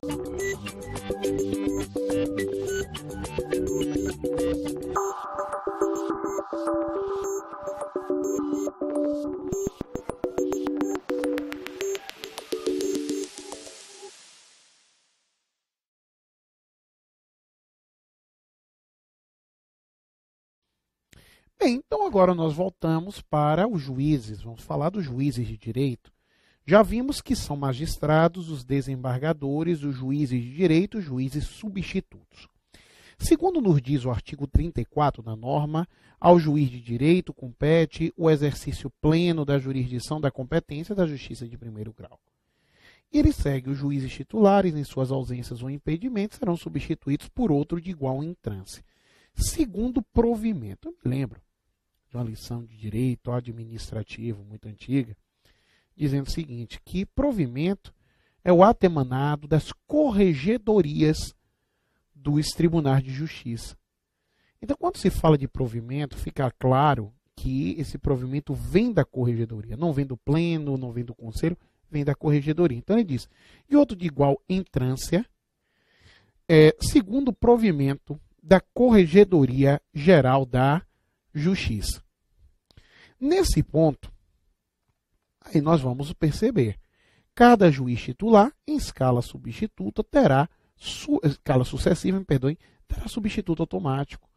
Bem, então agora nós voltamos para os juízes. Vamos falar dos juízes de direito. Já vimos que são magistrados, os desembargadores, os juízes de direito, os juízes substitutos. Segundo nos diz o artigo 34 da norma, ao juiz de direito compete o exercício pleno da jurisdição da competência da justiça de primeiro grau. E ele segue: os juízes titulares, em suas ausências ou impedimentos, serão substituídos por outro de igual entrância. Segundo provimento, eu me lembro de uma lição de direito administrativo muito antiga, dizendo o seguinte, que provimento é o ato emanado das corregedorias dos tribunais de justiça. Então, quando se fala de provimento, fica claro que esse provimento vem da corregedoria, não vem do pleno, não vem do conselho, vem da corregedoria. Então, ele diz, e outro de igual entrância, segundo provimento da Corregedoria Geral da Justiça. Nesse ponto, aí nós vamos perceber, cada juiz titular, em escala substituta, escala sucessiva, terá substituto automático.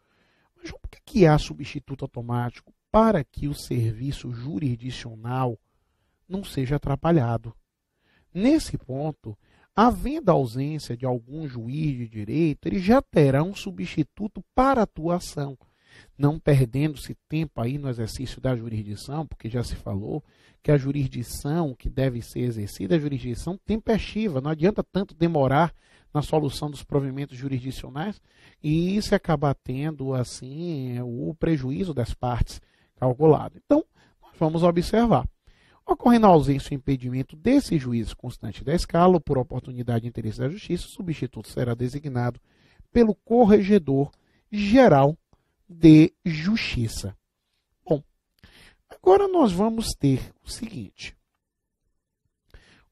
Mas por que há substituto automático? Para que o serviço jurisdicional não seja atrapalhado. Nesse ponto, havendo a ausência de algum juiz de direito, ele já terá um substituto para atuação, não perdendo-se tempo aí no exercício da jurisdição, porque já se falou que a jurisdição que deve ser exercida é a jurisdição tempestiva, não adianta tanto demorar na solução dos provimentos jurisdicionais e se acabar tendo, assim, o prejuízo das partes calculado. Então, nós vamos observar. Ocorrendo a ausência ou impedimento desse juiz constante da escala ou por oportunidade de interesse da justiça, o substituto será designado pelo Corregedor Geral de Justiça. Bom, agora nós vamos ter o seguinte.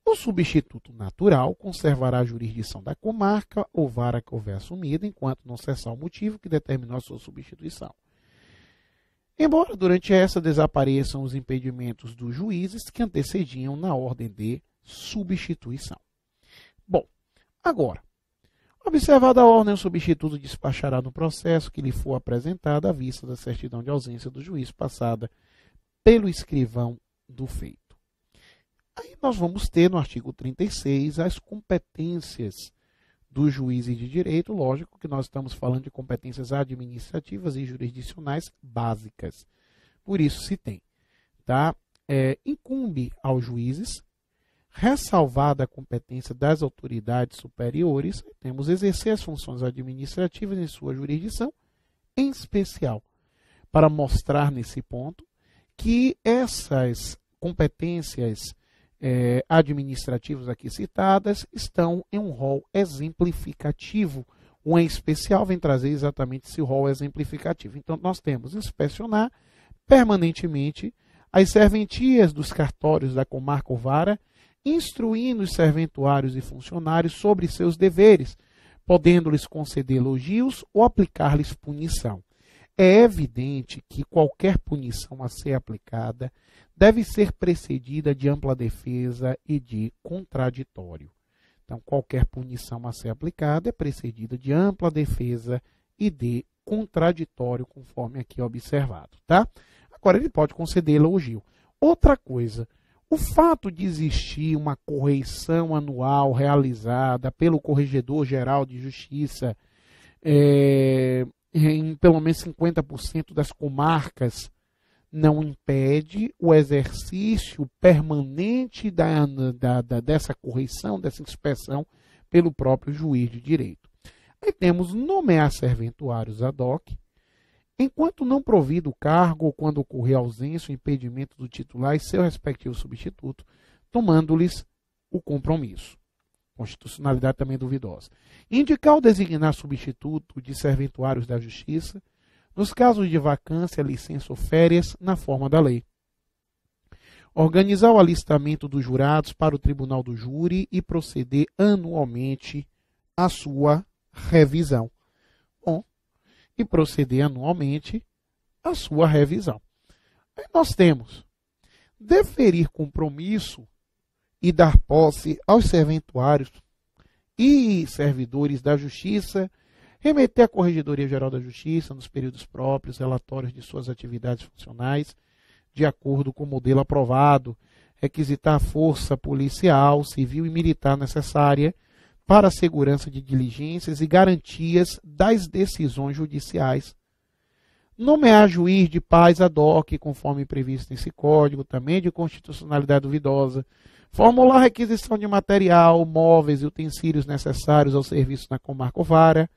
O substituto natural conservará a jurisdição da comarca ou vara que houver assumida, enquanto não cessar o motivo que determinou a sua substituição. Embora durante essa desapareçam os impedimentos dos juízes que antecediam na ordem de substituição. Bom, agora, observada a ordem, o substituto despachará no processo que lhe for apresentado à vista da certidão de ausência do juiz passada pelo escrivão do feito. Aí nós vamos ter no artigo 36 as competências dos juízes de direito, lógico que nós estamos falando de competências administrativas e jurisdicionais básicas. Por isso se tem, tá? Incumbe aos juízes, ressalvada a competência das autoridades superiores, temos exercer as funções administrativas em sua jurisdição, em especial, para mostrar nesse ponto que essas competências administrativas aqui citadas estão em um rol exemplificativo. O em especial vem trazer exatamente esse rol exemplificativo. Então, nós temos inspecionar permanentemente as serventias dos cartórios da comarca ou vara, instruindo os serventuários e funcionários sobre seus deveres, podendo-lhes conceder elogios ou aplicar-lhes punição. É evidente que qualquer punição a ser aplicada deve ser precedida de ampla defesa e de contraditório. Então, qualquer punição a ser aplicada é precedida de ampla defesa e de contraditório, conforme aqui observado, tá? Agora, ele pode conceder elogio. Outra coisa, o fato de existir uma correição anual realizada pelo Corregedor Geral de Justiça em pelo menos 50% das comarcas, não impede o exercício permanente dessa correição, dessa inspeção pelo próprio juiz de direito. Aí temos nomear serventuários ad hoc, enquanto não provido o cargo ou quando ocorrer ausência ou impedimento do titular e seu respectivo substituto, tomando-lhes o compromisso. Constitucionalidade também duvidosa. Indicar ou designar substituto de serventuários da Justiça, nos casos de vacância, licença ou férias, na forma da lei. organizar o alistamento dos jurados para o tribunal do júri e proceder anualmente à sua revisão. Bom, e proceder anualmente à sua revisão. Aí nós temos deferir compromisso e dar posse aos serventuários e servidores da Justiça, remeter à Corregedoria Geral da Justiça, nos períodos próprios, relatórios de suas atividades funcionais, de acordo com o modelo aprovado, requisitar a força policial, civil e militar necessária para a segurança de diligências e garantias das decisões judiciais. Nomear juiz de paz ad hoc, conforme previsto nesse código, também de constitucionalidade duvidosa. Formular requisição de material, móveis e utensílios necessários ao serviço na comarca ou vara,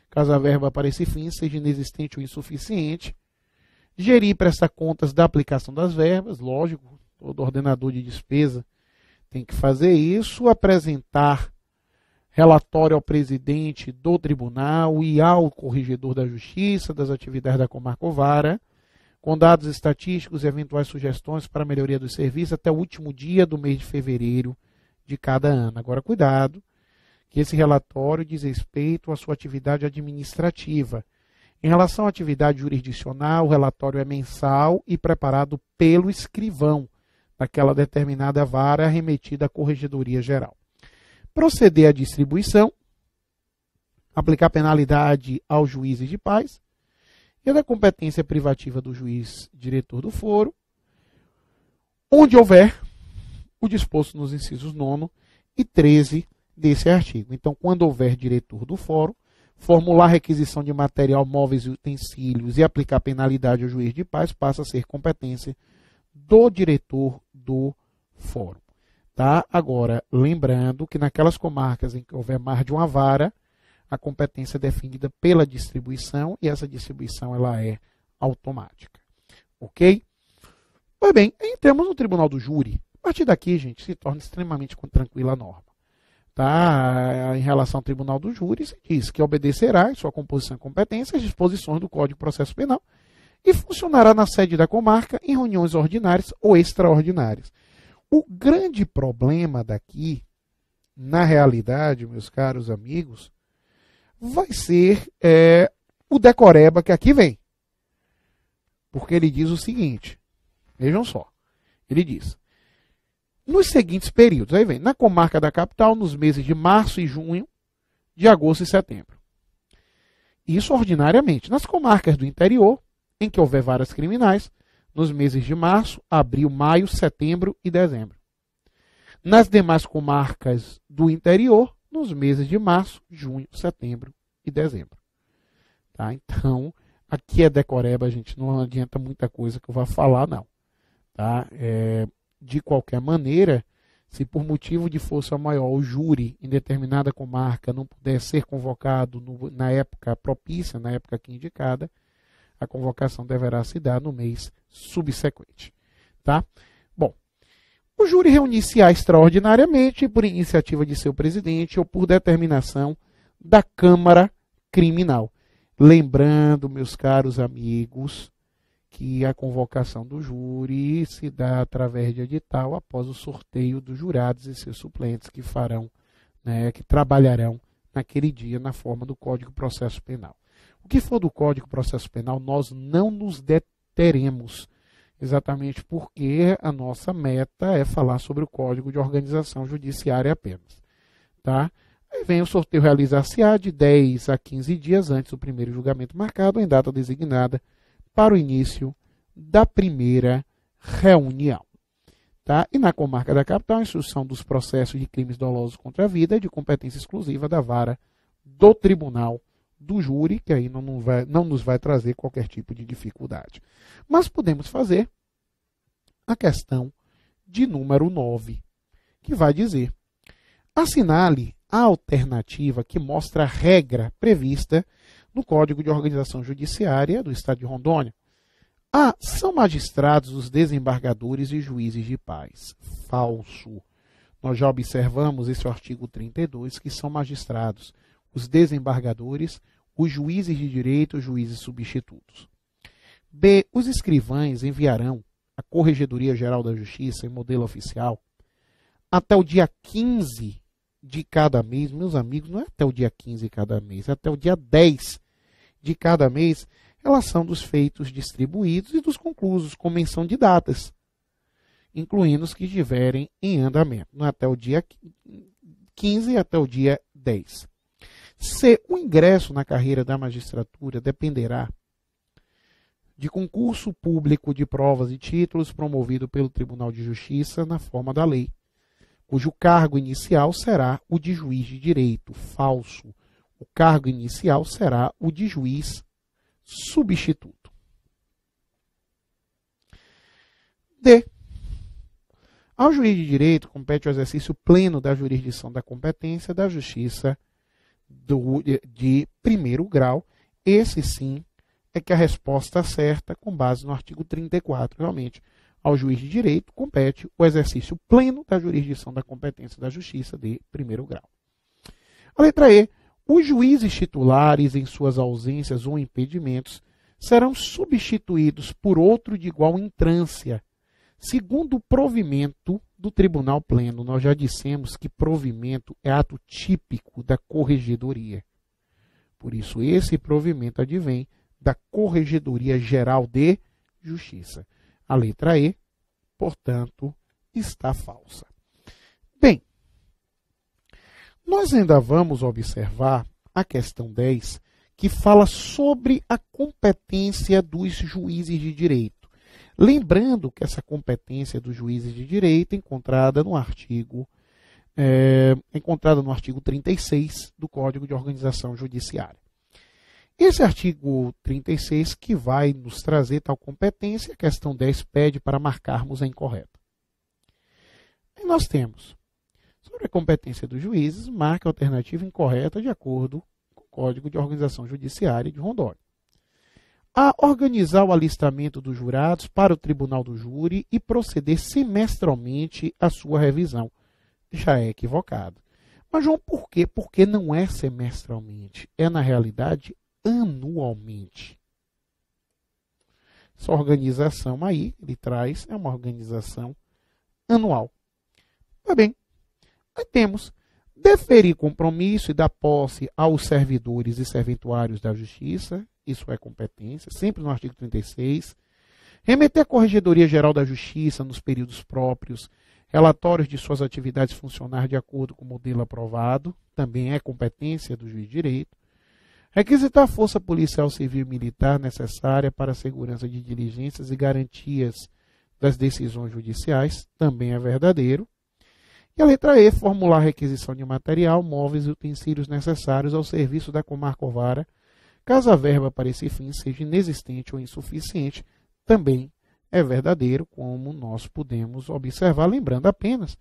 caso a verba para esse fim seja inexistente ou insuficiente. Gerir e prestar contas da aplicação das verbas, lógico, todo ordenador de despesa tem que fazer isso. Apresentar relatório ao presidente do tribunal e ao corregedor da Justiça das atividades da comarca ou vara, com dados estatísticos e eventuais sugestões para a melhoria do serviço até o último dia do mês de fevereiro de cada ano. Agora, cuidado, que esse relatório diz respeito à sua atividade administrativa. Em relação à atividade jurisdicional, o relatório é mensal e preparado pelo escrivão daquela determinada vara remetida à Corregedoria Geral. Proceder à distribuição, aplicar penalidade aos juízes de paz e a da competência privativa do juiz diretor do foro, onde houver o disposto nos incisos 9 e 13 desse artigo. Então, quando houver diretor do fórum, formular requisição de material, móveis e utensílios e aplicar penalidade ao juiz de paz passa a ser competência do diretor do fórum. Tá? Agora, lembrando que naquelas comarcas em que houver mais de uma vara, a competência é definida pela distribuição e essa distribuição ela é automática. Ok? Pois bem, entramos no tribunal do júri. A partir daqui, gente, se torna extremamente tranquila a norma. Tá? Em relação ao tribunal do júri, se diz que obedecerá, em sua composição e competência, as disposições do Código de Processo Penal e funcionará na sede da comarca em reuniões ordinárias ou extraordinárias. O grande problema daqui, na realidade, meus caros amigos, vai ser o decoreba que aqui vem. Porque ele diz o seguinte, vejam só, ele diz: nos seguintes períodos, aí vem, na comarca da capital, nos meses de março e junho, de agosto e setembro. Isso ordinariamente. Nas comarcas do interior, em que houver varas criminais, nos meses de março, abril, maio, setembro e dezembro. Nas demais comarcas do interior, nos meses de março, junho, setembro e dezembro. Tá? Então, aqui é decoreba, gente, não adianta muita coisa que eu vá falar, não. Tá? De qualquer maneira, se por motivo de força maior o júri em determinada comarca não puder ser convocado na época propícia, na época aqui indicada, a convocação deverá se dar no mês subsequente. Tá? Bom, o júri reunir-se-á extraordinariamente por iniciativa de seu presidente ou por determinação da Câmara Criminal. Lembrando, meus caros amigos, que a convocação do júri se dá através de edital após o sorteio dos jurados e seus suplentes que farão, que trabalharão naquele dia na forma do Código de Processo Penal. O que for do Código de Processo Penal, nós não nos deteremos, exatamente porque a nossa meta é falar sobre o Código de Organização Judiciária apenas. Tá? Aí vem o sorteio realizar-se-á de 10 a 15 dias antes do primeiro julgamento marcado em data designada para o início da primeira reunião. Tá? E na comarca da capital, a instrução dos processos de crimes dolosos contra a vida é de competência exclusiva da vara do tribunal do júri, que aí não nos vai trazer qualquer tipo de dificuldade. Mas podemos fazer a questão de número 9, que vai dizer: assinale a alternativa que mostra a regra prevista no Código de Organização Judiciária do Estado de Rondônia. A. São magistrados os desembargadores e juízes de paz. Falso. Nós já observamos esse artigo 32, que são magistrados os desembargadores, os juízes de direito, os juízes substitutos. B. Os escrivães enviarão a Corregedoria Geral da Justiça, em modelo oficial, até o dia 15 de cada mês, meus amigos, não é até o dia 15 de cada mês, é até o dia 10 de cada mês, relação dos feitos distribuídos e dos conclusos, com menção de datas, incluindo os que estiverem em andamento, não é até o dia 15 até o dia 10. Se o ingresso na carreira da magistratura dependerá de concurso público de provas e títulos promovido pelo Tribunal de Justiça na forma da lei, cujo cargo inicial será o de juiz de direito. Falso. O cargo inicial será o de juiz substituto. D. Ao juiz de direito compete o exercício pleno da jurisdição da competência da justiça de primeiro grau. Esse sim é que a resposta certa, com base no artigo 34, realmente, ao juiz de direito compete o exercício pleno da jurisdição da competência da justiça de primeiro grau. A letra E. Os juízes titulares, em suas ausências ou impedimentos, serão substituídos por outro de igual entrância, segundo o provimento do Tribunal Pleno. Nós já dissemos que provimento é ato típico da Corregedoria. Por isso, esse provimento advém da Corregedoria Geral de Justiça. A letra E, portanto, está falsa. Bem, nós ainda vamos observar a questão 10, que fala sobre a competência dos juízes de direito. Lembrando que essa competência dos juízes de direito é encontrada no artigo 36 do Código de Organização Judiciária. Esse artigo 36 que vai nos trazer tal competência, a questão 10 pede para marcarmos a incorreta. E nós temos, sobre a competência dos juízes, marca a alternativa incorreta de acordo com o Código de Organização Judiciária de Rondônia. A organizar o alistamento dos jurados para o tribunal do júri e proceder semestralmente à sua revisão. Já é equivocado. Mas, João, por quê? Porque não é semestralmente. É, na realidade, anualmente. Essa organização aí, ele traz, é uma organização anual. Tá bem. Aí temos deferir compromisso e dar posse aos servidores e serventuários da Justiça, isso é competência, sempre no artigo 36. Remeter à Corregedoria Geral da Justiça nos períodos próprios, relatórios de suas atividades funcionais de acordo com o modelo aprovado, também é competência do juiz de direito. Requisitar a força policial, civil e militar necessária para a segurança de diligências e garantias das decisões judiciais, também é verdadeiro. E a letra E, formular a requisição de material, móveis e utensílios necessários ao serviço da comarca ou vara, caso a verba para esse fim seja inexistente ou insuficiente, também é verdadeiro, como nós podemos observar, lembrando apenas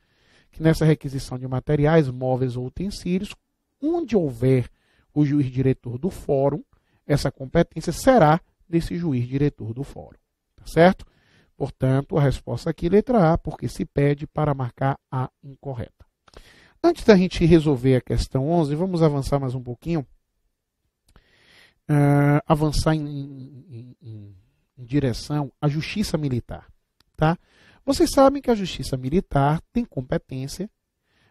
que nessa requisição de materiais, móveis ou utensílios, onde houver o juiz diretor do fórum, essa competência será desse juiz diretor do fórum. Tá certo? Portanto, a resposta aqui, letra A, porque se pede para marcar a incorreta. Antes da gente resolver a questão 11, vamos avançar mais um pouquinho. Avançar em direção à justiça militar. Tá? Vocês sabem que a justiça militar tem competência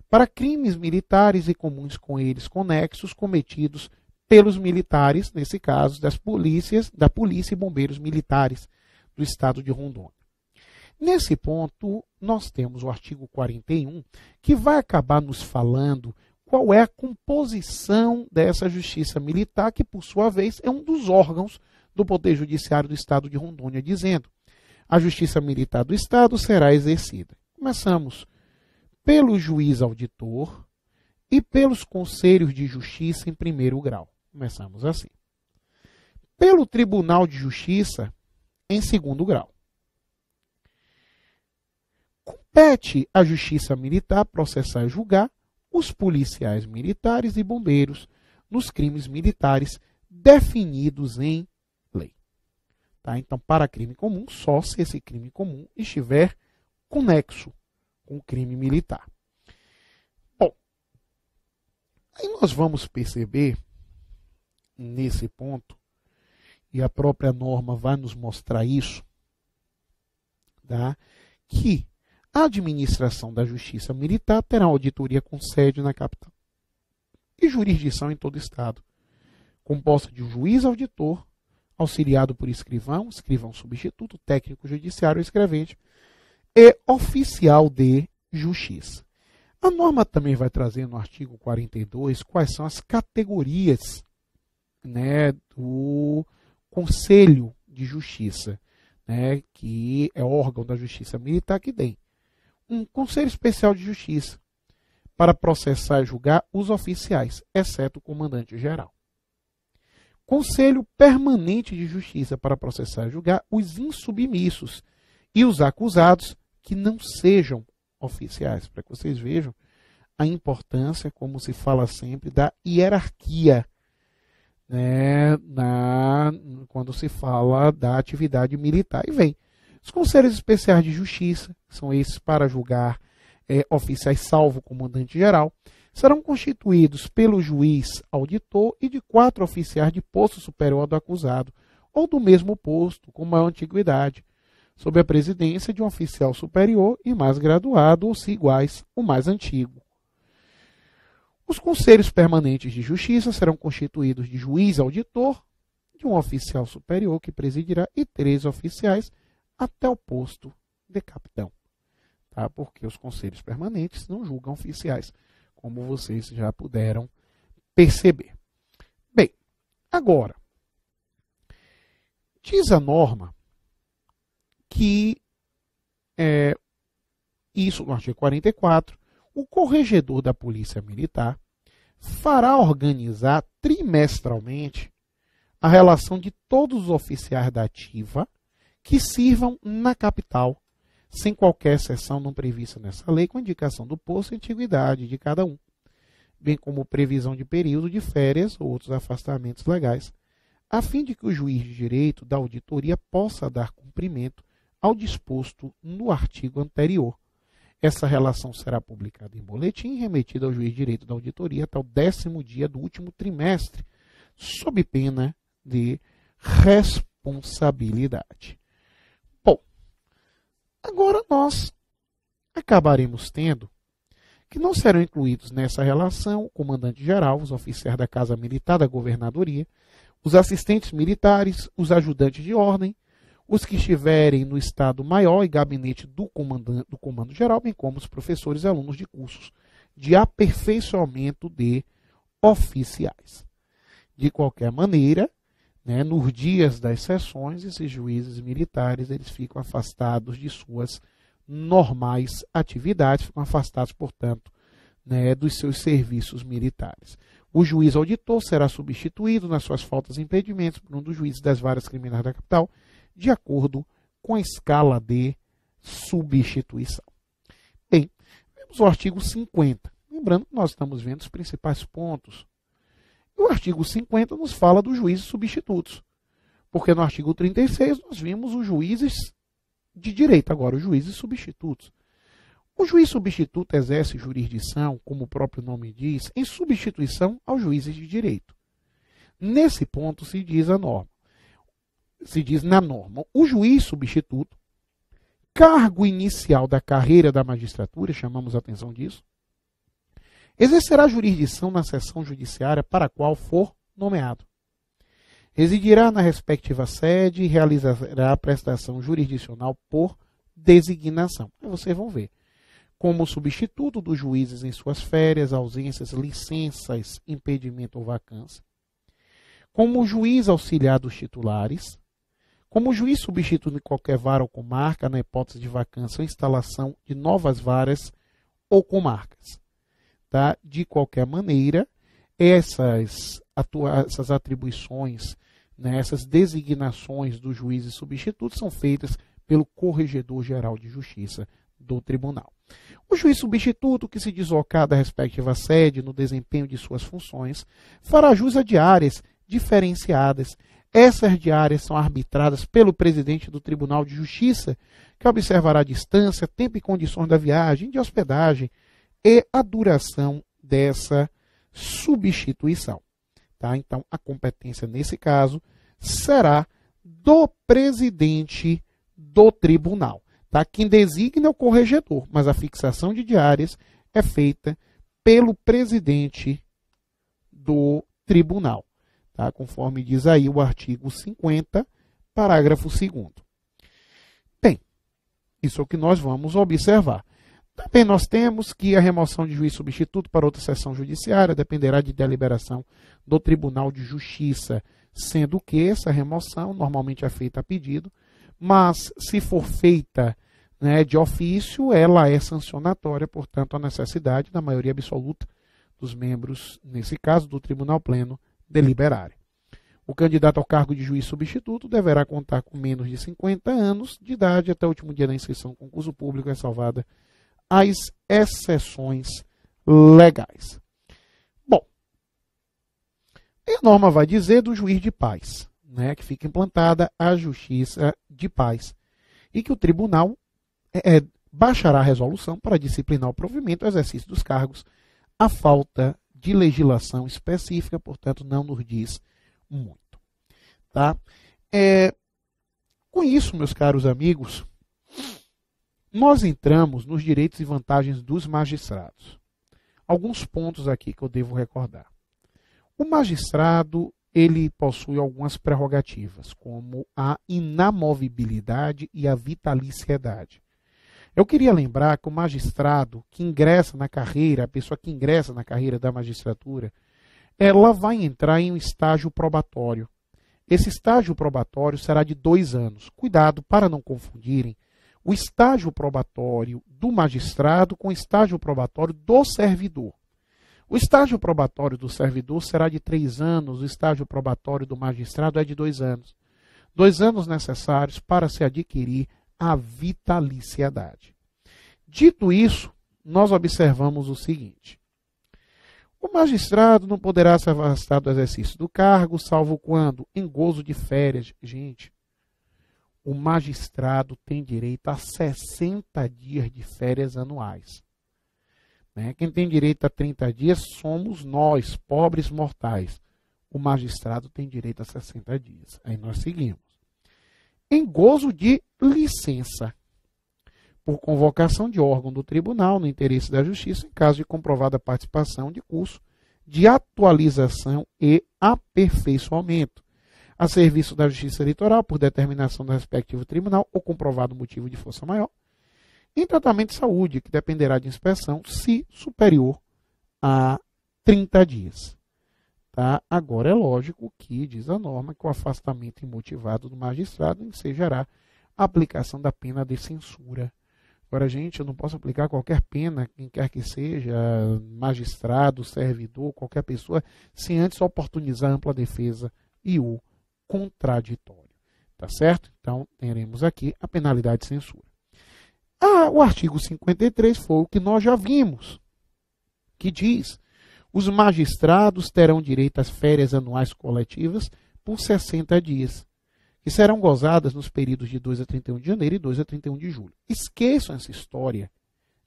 para crimes militares e comuns com eles conexos cometidos pelos militares, nesse caso, da polícia e bombeiros militares do estado de Rondônia. Nesse ponto, nós temos o artigo 41, que vai acabar nos falando qual é a composição dessa justiça militar, que, por sua vez, é um dos órgãos do Poder Judiciário do Estado de Rondônia, dizendo: a justiça militar do Estado será exercida. Começamos pelo juiz auditor e pelos conselhos de justiça em primeiro grau. Começamos assim. Pelo Tribunal de Justiça em segundo grau. Compete à Justiça Militar processar e julgar os policiais militares e bombeiros nos crimes militares definidos em lei. Tá? Então, para crime comum, só se esse crime comum estiver conexo com o crime militar. Bom, aí nós vamos perceber, nesse ponto, e a própria norma vai nos mostrar isso, tá? Que a administração da Justiça Militar terá auditoria com sede na capital e jurisdição em todo o Estado, composta de um juiz auditor, auxiliado por escrivão, escrivão substituto, técnico judiciário, escrevente e oficial de justiça. A norma também vai trazer no artigo 42 quais são as categorias, né, do Conselho de Justiça, né, que é órgão da Justiça Militar que tem um Conselho Especial de Justiça para processar e julgar os oficiais, exceto o comandante-geral. Conselho Permanente de Justiça para processar e julgar os insubmissos e os acusados que não sejam oficiais, para que vocês vejam a importância, como se fala sempre, da hierarquia, né, quando se fala da atividade militar. E vem os Conselhos Especiais de Justiça, que são esses para julgar oficiais salvo o comandante-geral, serão constituídos pelo juiz auditor e de 4 oficiais de posto superior do acusado, ou do mesmo posto, com maior antiguidade, sob a presidência de um oficial superior e mais graduado, ou se iguais, o mais antigo. Os Conselhos Permanentes de Justiça serão constituídos de juiz auditor, de um oficial superior que presidirá e 3 oficiais até o posto de capitão. Tá? Porque os Conselhos Permanentes não julgam oficiais, como vocês já puderam perceber. Bem, agora, diz a norma que, isso no artigo 44, o corregedor da Polícia Militar fará organizar trimestralmente a relação de todos os oficiais da ativa que sirvam na capital, sem qualquer exceção não prevista nessa lei, com indicação do posto e antiguidade de cada um, bem como previsão de período de férias ou outros afastamentos legais, a fim de que o juiz de direito da auditoria possa dar cumprimento ao disposto no artigo anterior. Essa relação será publicada em boletim e remetida ao juiz de direito da auditoria até o 10º dia do último trimestre, sob pena de responsabilidade. Bom, agora nós acabaremos tendo que não serão incluídos nessa relação o comandante-geral, os oficiais da Casa Militar da Governadoria, os assistentes militares, os ajudantes de ordem, os que estiverem no Estado Maior e gabinete do Comando-Geral, bem como os professores e alunos de cursos de aperfeiçoamento de oficiais. De qualquer maneira, né, nos dias das sessões, esses juízes militares eles ficam afastados de suas normais atividades, ficam afastados, portanto, né, dos seus serviços militares. O juiz auditor será substituído nas suas faltas e impedimentos por um dos juízes das varas criminais da capital, de acordo com a escala de substituição. Bem, vemos o artigo 50. Lembrando que nós estamos vendo os principais pontos. O artigo 50 nos fala dos juízes substitutos, porque no artigo 36 nós vimos os juízes de direito, agora os juízes substitutos. O juiz substituto exerce jurisdição, como o próprio nome diz, em substituição aos juízes de direito. Nesse ponto se diz na norma, o juiz substituto, cargo inicial da carreira da magistratura, chamamos a atenção disso, exercerá jurisdição na seção judiciária para a qual for nomeado. Residirá na respectiva sede e realizará a prestação jurisdicional por designação. Aí vocês vão ver. Como substituto dos juízes em suas férias, ausências, licenças, impedimento ou vacância. Como juiz auxiliar dos titulares. Como juiz substituto de qualquer vara ou comarca, na hipótese de vacância ou instalação de novas varas ou comarcas. Tá? De qualquer maneira, essas atribuições, né, essas designações dos juízes substitutos são feitas pelo Corregedor-Geral de Justiça do Tribunal. O juiz substituto que se deslocar da respectiva sede no desempenho de suas funções fará jus a diárias diferenciadas. Essas diárias são arbitradas pelo presidente do Tribunal de Justiça, que observará a distância, tempo e condições da viagem, de hospedagem e a duração dessa substituição. Tá? Então, a competência, nesse caso, será do presidente do tribunal. Tá? Quem designa é o corregedor, mas a fixação de diárias é feita pelo presidente do tribunal, tá? Conforme diz aí o artigo 50, parágrafo 2º. Bem, isso é o que nós vamos observar. Também nós temos que a remoção de juiz substituto para outra seção judiciária dependerá de deliberação do Tribunal de Justiça, sendo que essa remoção normalmente é feita a pedido, mas se for feita, né, de ofício, ela é sancionatória, portanto, a necessidade da maioria absoluta dos membros, nesse caso, do Tribunal Pleno, deliberarem. O candidato ao cargo de juiz substituto deverá contar com menos de 50 anos de idade até o último dia da inscrição no concurso público, ressalvada as exceções legais. Bom, a norma vai dizer do juiz de paz, né, que fica implantada a justiça de paz e que o tribunal baixará a resolução para disciplinar o provimento e o exercício dos cargos. A falta de legislação específica, portanto, não nos diz muito. Tá? Com isso, meus caros amigos, nós entramos nos direitos e vantagens dos magistrados. Alguns pontos aqui que eu devo recordar. O magistrado, ele possui algumas prerrogativas, como a inamovibilidade e a vitaliciedade. Eu queria lembrar que o magistrado que ingressa na carreira, a pessoa que ingressa na carreira da magistratura, ela vai entrar em um estágio probatório. Esse estágio probatório será de 2 anos. Cuidado para não confundirem o estágio probatório do magistrado com o estágio probatório do servidor. O estágio probatório do servidor será de 3 anos, o estágio probatório do magistrado é de 2 anos. 2 anos necessários para se adquirir a vitaliciedade. Dito isso, nós observamos o seguinte: o magistrado não poderá se afastar do exercício do cargo, salvo quando, em gozo de férias. Gente, o magistrado tem direito a 60 dias de férias anuais. Né? Quem tem direito a 30 dias somos nós, pobres mortais. O magistrado tem direito a 60 dias. Aí nós seguimos. Em gozo de licença, por convocação de órgão do tribunal no interesse da justiça, em caso de comprovada participação de curso de atualização e aperfeiçoamento, a serviço da justiça eleitoral, por determinação do respectivo tribunal ou comprovado motivo de força maior, em tratamento de saúde, que dependerá de inspeção, se superior a 30 dias. Tá? Agora, é lógico que, diz a norma, que o afastamento imotivado do magistrado ensejará a aplicação da pena de censura. Agora, gente, eu não posso aplicar qualquer pena, quem quer que seja, magistrado, servidor, qualquer pessoa, sem antes oportunizar a ampla defesa e o contraditório. Tá certo? Então, teremos aqui a penalidade de censura. O artigo 53 foi o que nós já vimos, que diz: os magistrados terão direito às férias anuais coletivas por 60 dias, que serão gozadas nos períodos de 2 a 31 de janeiro e 2 a 31 de julho. Esqueçam essa história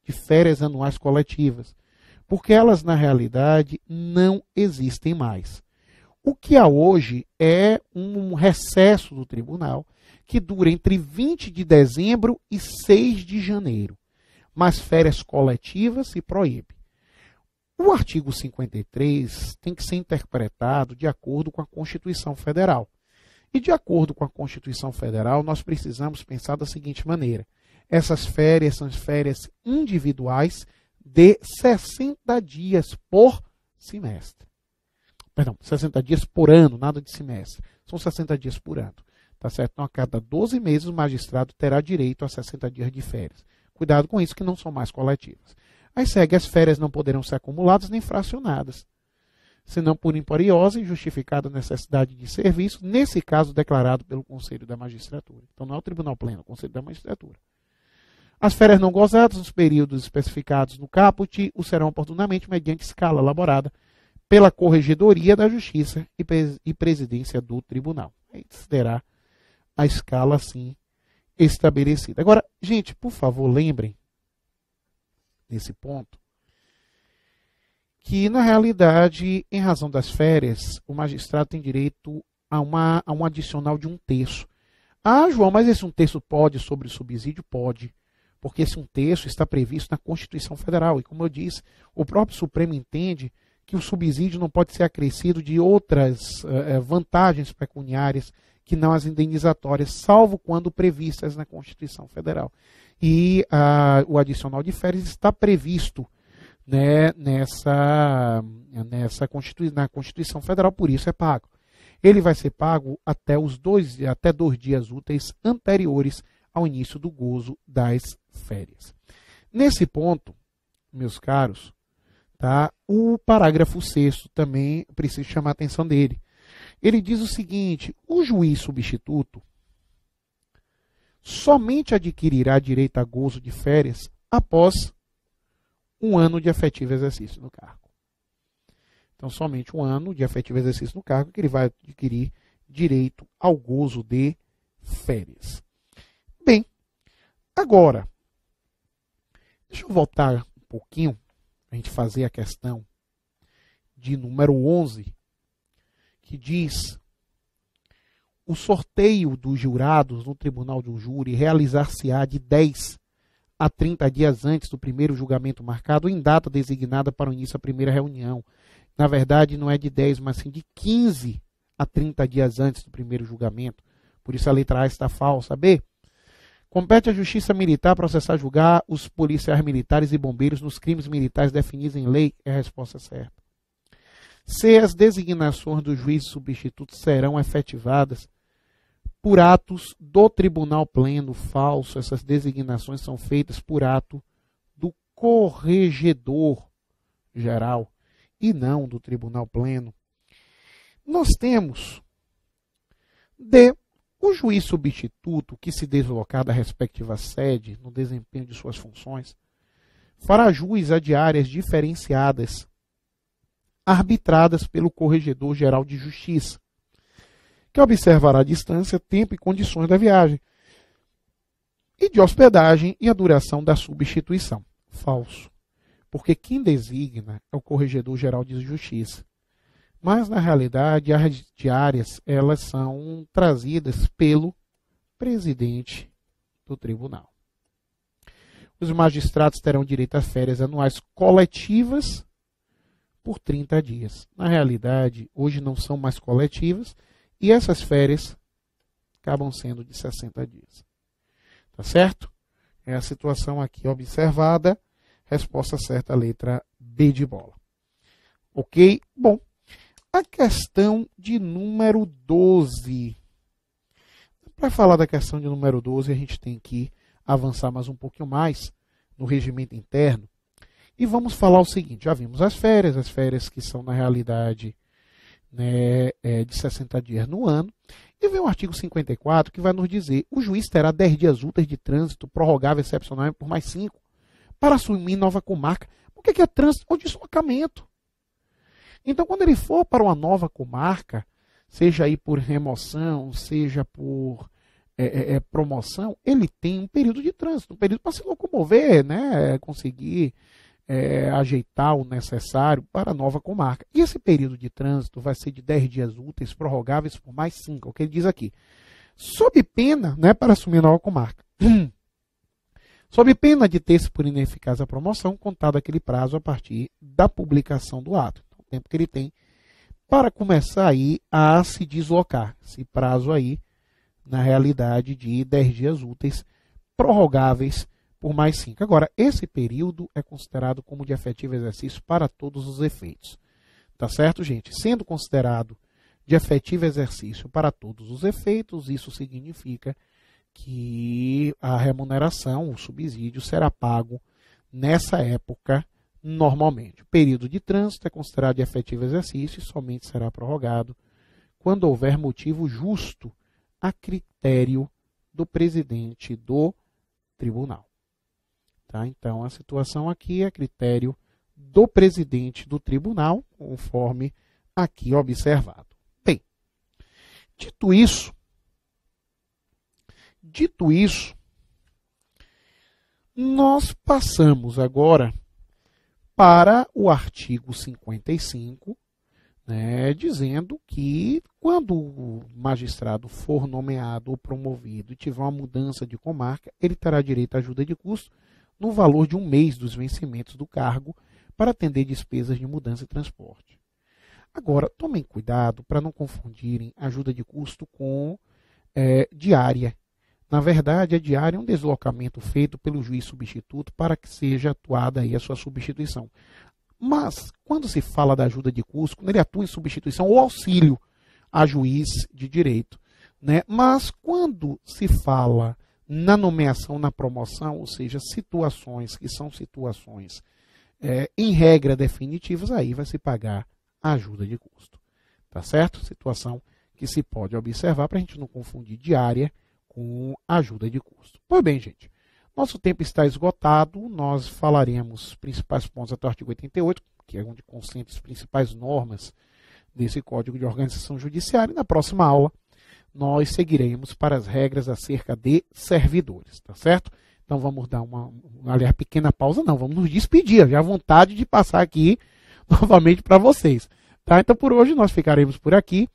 de férias anuais coletivas, porque elas, na realidade, não existem mais. O que há hoje é um recesso do tribunal que dura entre 20 de dezembro e 6 de janeiro, mas férias coletivas se proíbe. O artigo 53 tem que ser interpretado de acordo com a Constituição Federal. E de acordo com a Constituição Federal, nós precisamos pensar da seguinte maneira: essas férias são férias individuais de 60 dias por semestre. Perdão, 60 dias por ano, nada de semestre. São 60 dias por ano. Tá certo? Então, a cada 12 meses, o magistrado terá direito a 60 dias de férias. Cuidado com isso, que não são mais coletivas. Aí segue: as férias não poderão ser acumuladas nem fracionadas, senão por imperiosa e justificada necessidade de serviço, nesse caso declarado pelo Conselho da Magistratura. Então não é o Tribunal Pleno, é o Conselho da Magistratura. As férias não gozadas nos períodos especificados no caput o serão oportunamente mediante escala elaborada pela Corregedoria da Justiça e Presidência do Tribunal. Aí terá a escala assim estabelecida. Agora, gente, por favor, lembrem nesse ponto que, na realidade, em razão das férias, o magistrado tem direito a um adicional de 1/3. Ah, João, mas esse um terço pode sobre o subsídio? Pode, porque esse um terço está previsto na Constituição Federal. E como eu disse, o próprio Supremo entende que o subsídio não pode ser acrescido de outras vantagens pecuniárias que não as indenizatórias, salvo quando previstas na Constituição Federal. E o adicional de férias está previsto, né, na Constituição Federal, por isso é pago. Ele vai ser pago até 2 dias úteis anteriores ao início do gozo das férias. Nesse ponto, meus caros, tá, o parágrafo 6º também preciso chamar a atenção dele. Ele diz o seguinte: o juiz substituto somente adquirirá direito a gozo de férias após 1 ano de efetivo exercício no cargo. Então, somente 1 ano de efetivo exercício no cargo que ele vai adquirir direito ao gozo de férias. Bem, agora, deixa eu voltar um pouquinho para a gente fazer a questão de número 11, que diz: o sorteio dos jurados no tribunal do júri realizar-se-á de 10 a 30 dias antes do primeiro julgamento marcado em data designada para o início da primeira reunião. Na verdade, não é de 10, mas sim de 15 a 30 dias antes do primeiro julgamento. Por isso a letra A está falsa. B. Compete à Justiça Militar processar e julgar os policiais militares e bombeiros nos crimes militares definidos em lei. É a resposta certa. C. As designações dos juízes substitutos serão efetivadas por atos do Tribunal Pleno. Falso. Essas designações são feitas por ato do Corregedor Geral e não do Tribunal Pleno. Nós temos D. O juiz substituto que se deslocar da respectiva sede no desempenho de suas funções fará jus a diárias diferenciadas arbitradas pelo Corregedor Geral de Justiça, que observará a distância, tempo e condições da viagem e de hospedagem e a duração da substituição. Falso. Porque quem designa é o Corregedor Geral de Justiça. Mas, na realidade, as diárias elas são trazidas pelo presidente do tribunal. Os magistrados terão direito a férias anuais coletivas por 30 dias. Na realidade, hoje não são mais coletivas e essas férias acabam sendo de 60 dias. Tá certo? É a situação aqui observada. Resposta certa, letra B de bola. Ok? Bom, a questão de número 12. Para falar da questão de número 12, a gente tem que avançar mais um pouquinho mais no regimento interno. E vamos falar o seguinte: já vimos as férias que são, na realidade, né, de 60 dias no ano. E vem o artigo 54, que vai nos dizer: o juiz terá 10 dias úteis de trânsito, prorrogável excepcionalmente por mais 5, para assumir nova comarca. O que é trânsito ou deslocamento? Então, quando ele for para uma nova comarca, seja aí por remoção, seja por promoção, ele tem um período de trânsito, um período para se locomover, né, conseguir ajeitar o necessário para a nova comarca. E esse período de trânsito vai ser de 10 dias úteis, prorrogáveis por mais 5, o que ele diz aqui. Sob pena, né, para assumir a nova comarca. Sob pena de ter-se por ineficaz a promoção, contado aquele prazo a partir da publicação do ato. Então, o tempo que ele tem para começar aí a se deslocar. Esse prazo aí, na realidade, de 10 dias úteis, prorrogáveis por mais 5. Agora, esse período é considerado como de efetivo exercício para todos os efeitos. Tá certo, gente? Sendo considerado de efetivo exercício para todos os efeitos, isso significa que a remuneração, o subsídio, será pago nessa época normalmente. O período de trânsito é considerado de efetivo exercício e somente será prorrogado quando houver motivo justo a critério do presidente do tribunal. Tá? Então, a situação aqui é critério do presidente do tribunal, conforme aqui observado. Bem, dito isso, nós passamos agora para o artigo 55 né, dizendo que quando o magistrado for nomeado ou promovido e tiver uma mudança de comarca, ele terá direito à ajuda de custo no valor de 1 mês dos vencimentos do cargo para atender despesas de mudança e transporte. Agora, tomem cuidado para não confundirem ajuda de custo com diária. Na verdade, a diária é um deslocamento feito pelo juiz substituto para que seja atuada aí a sua substituição. Mas, quando se fala da ajuda de custo, quando ele atua em substituição ou auxílio a juiz de direito, né? Mas, quando se fala na nomeação, na promoção, ou seja, situações que são situações em regra definitivas, aí vai se pagar a ajuda de custo. Tá certo? Situação que se pode observar para a gente não confundir diária com ajuda de custo. Pois bem, gente, nosso tempo está esgotado, nós falaremos os principais pontos até o artigo 88, que é onde concentra as principais normas desse Código de Organização Judiciária, e na próxima aula nós seguiremos para as regras acerca de servidores, tá certo? Então vamos dar aliás, pequena pausa, não, vamos nos despedir, já à vontade de passar aqui novamente para vocês, tá? Então por hoje nós ficaremos por aqui.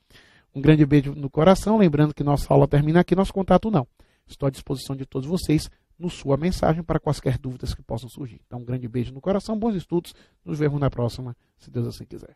Um grande beijo no coração, lembrando que nossa aula termina aqui, nosso contato não. Estou à disposição de todos vocês no sua mensagem para quaisquer dúvidas que possam surgir. Então, um grande beijo no coração, bons estudos, nos vemos na próxima, se Deus assim quiser.